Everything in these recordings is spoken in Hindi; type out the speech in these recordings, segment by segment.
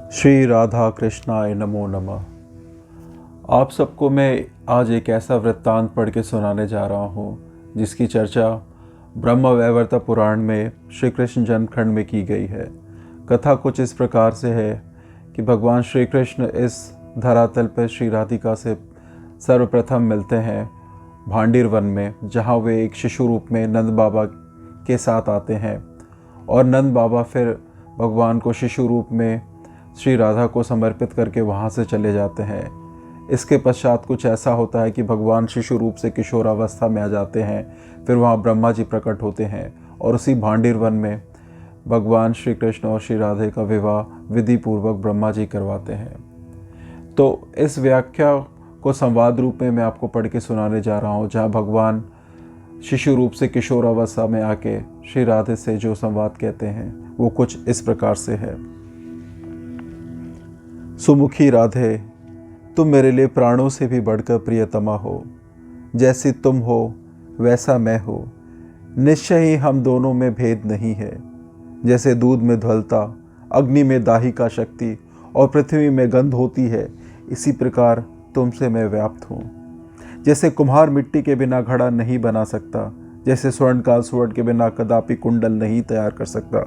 श्री राधा कृष्णाय नमो नमः। आप सबको मैं आज एक ऐसा वृत्तांत पढ़ के सुनाने जा रहा हूँ जिसकी चर्चा ब्रह्म वैवर्त पुराण में श्री कृष्ण जन्मखंड में की गई है। कथा कुछ इस प्रकार से है कि भगवान श्री कृष्ण इस धरातल पर श्री राधिका से सर्वप्रथम मिलते हैं भांडीर वन में, जहाँ वे एक शिशु रूप में नंद बाबा के साथ आते हैं और नंद बाबा फिर भगवान को शिशु रूप में श्री राधा को समर्पित करके वहाँ से चले जाते हैं। इसके पश्चात कुछ ऐसा होता है कि भगवान शिशु रूप से किशोरावस्था में आ जाते हैं। फिर वहाँ ब्रह्मा जी प्रकट होते हैं और उसी भांडीर वन में भगवान श्री कृष्ण और श्री राधे का विवाह विधि पूर्वक ब्रह्मा जी करवाते हैं। तो इस व्याख्या को संवाद रूप में मैं आपको पढ़ के सुनाने जा रहा हूँ, जहाँ भगवान शिशु रूप से किशोरावस्था में आके श्री राधे से जो संवाद कहते हैं वो कुछ इस प्रकार से है। सुमुखी राधे, तुम मेरे लिए प्राणों से भी बढ़कर प्रियतमा हो। जैसी तुम हो वैसा मैं हो, निश्चय ही हम दोनों में भेद नहीं है। जैसे दूध में ध्वलता, अग्नि में दाही का शक्ति और पृथ्वी में गंध होती है, इसी प्रकार तुमसे मैं व्याप्त हूँ। जैसे कुम्हार मिट्टी के बिना घड़ा नहीं बना सकता, जैसे स्वर्णकाल स्वर्ण के बिना कदापि कुंडल नहीं तैयार कर सकता,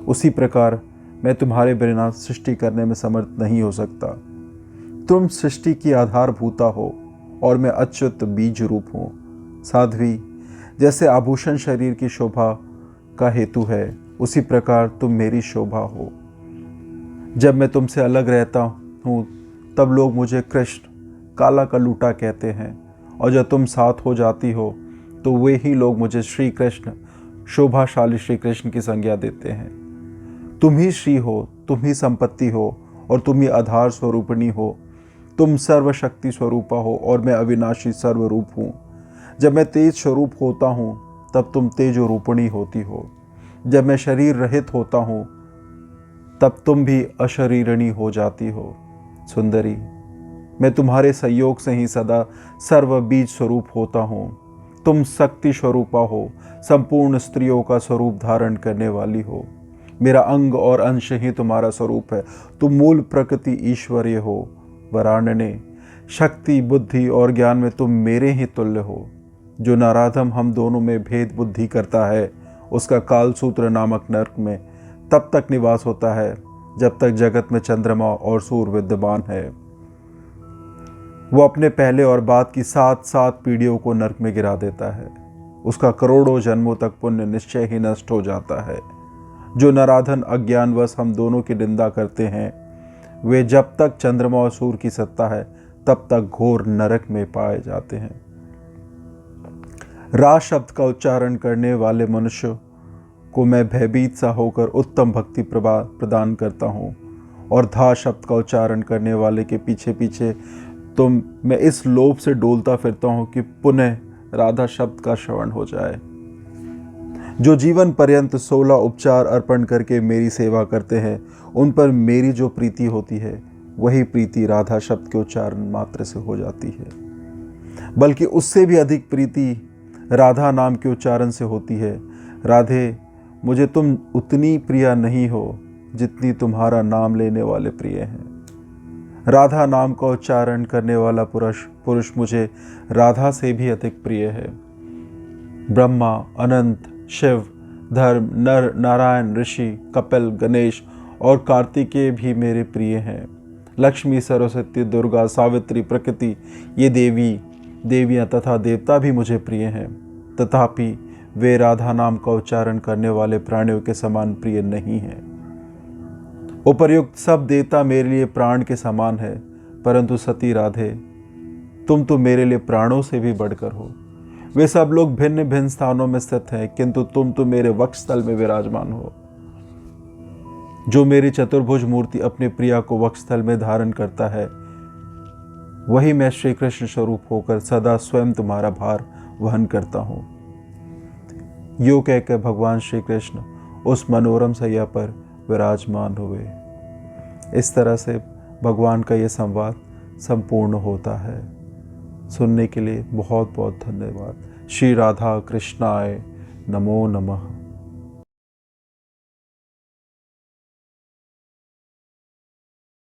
उसी प्रकार मैं तुम्हारे बिना सृष्टि करने में समर्थ नहीं हो सकता। तुम सृष्टि की आधारभूता हो और मैं अच्युत बीज रूप हूँ। साध्वी, जैसे आभूषण शरीर की शोभा का हेतु है, उसी प्रकार तुम मेरी शोभा हो। जब मैं तुमसे अलग रहता हूँ तब लोग मुझे कृष्ण, काला का लूटा कहते हैं, और जब तुम साथ हो जाती हो तो वे ही लोग मुझे श्री कृष्ण, शोभाशाली श्री कृष्ण की संज्ञा देते हैं। तुम ही श्री हो, तुम ही संपत्ति हो और तुम ही आधार स्वरूपिणी हो। तुम सर्वशक्ति स्वरूपा हो और मैं अविनाशी सर्वरूप हूँ। जब मैं तेज स्वरूप होता हूँ तब तुम तेजो रूपिणी होती हो। जब मैं शरीर रहित होता हूँ तब तुम भी अशरीरिणी हो जाती हो। सुंदरी, मैं तुम्हारे संयोग से ही सदा सर्व बीज स्वरूप होता हूँ। तुम शक्ति स्वरूपा हो, संपूर्ण स्त्रियों का स्वरूप धारण करने वाली हो। मेरा अंग और अंश ही तुम्हारा स्वरूप है। तुम मूल प्रकृति ईश्वरीय हो। वरानने, शक्ति, बुद्धि और ज्ञान में तुम मेरे ही तुल्य हो। जो नराधम हम दोनों में भेद बुद्धि करता है, उसका कालसूत्र नामक नरक में तब तक निवास होता है जब तक जगत में चंद्रमा और सूर्य विद्यमान है। वो अपने पहले और बाद की 7 पीढ़ियों को नरक में गिरा देता है। उसका करोड़ों जन्मों तक पुण्य निश्चय ही नष्ट हो जाता है। जो नराधन अज्ञानवश हम दोनों की निंदा करते हैं, वे जब तक चंद्रमा और सूर्य की सत्ता है तब तक घोर नरक में पाए जाते हैं। रा शब्द का उच्चारण करने वाले मनुष्य को मैं भयभीत सा होकर उत्तम भक्ति प्रदान करता हूँ, और धा शब्द का उच्चारण करने वाले के पीछे पीछे तो मैं इस लोभ से डोलता फिरता हूँ कि पुनः राधा शब्द का श्रवण हो जाए। जो जीवन पर्यंत 16 उपचार अर्पण करके मेरी सेवा करते हैं, उन पर मेरी जो प्रीति होती है वही प्रीति राधा शब्द के उच्चारण मात्र से हो जाती है। बल्कि उससे भी अधिक प्रीति राधा नाम के उच्चारण से होती है। राधे, मुझे तुम उतनी प्रिय नहीं हो जितनी तुम्हारा नाम लेने वाले प्रिय हैं। राधा नाम का उच्चारण करने वाला पुरुष मुझे राधा से भी अधिक प्रिय है। ब्रह्मा, अनंत, शिव, धर्म, नर, नारायण, ऋषि, कपिल, गणेश और कार्तिकेय भी मेरे प्रिय हैं। लक्ष्मी, सरस्वती, दुर्गा, सावित्री, प्रकृति, ये देवियाँ तथा देवता भी मुझे प्रिय हैं। तथापि वे राधा नाम का उच्चारण करने वाले प्राणियों के समान प्रिय नहीं हैं। उपर्युक्त सब देवता मेरे लिए प्राण के समान है, परंतु सती राधे, तुम तो मेरे लिए प्राणों से भी बढ़कर हो। वे सब लोग भिन्न भिन्न स्थानों में स्थित हैं, किंतु तुम तो मेरे वक्षस्थल में विराजमान हो। जो मेरी चतुर्भुज मूर्ति अपने प्रिया को वक्षस्थल में धारण करता है, वही मैं श्री कृष्ण स्वरूप होकर सदा स्वयं तुम्हारा भार वहन करता हूँ। यो कहकर भगवान श्री कृष्ण उस मनोरम सैया पर विराजमान हुए। इस तरह से भगवान का ये संवाद संपूर्ण होता है। सुनने के लिए बहुत बहुत धन्यवाद। श्री राधा कृष्णाय नमो नमः।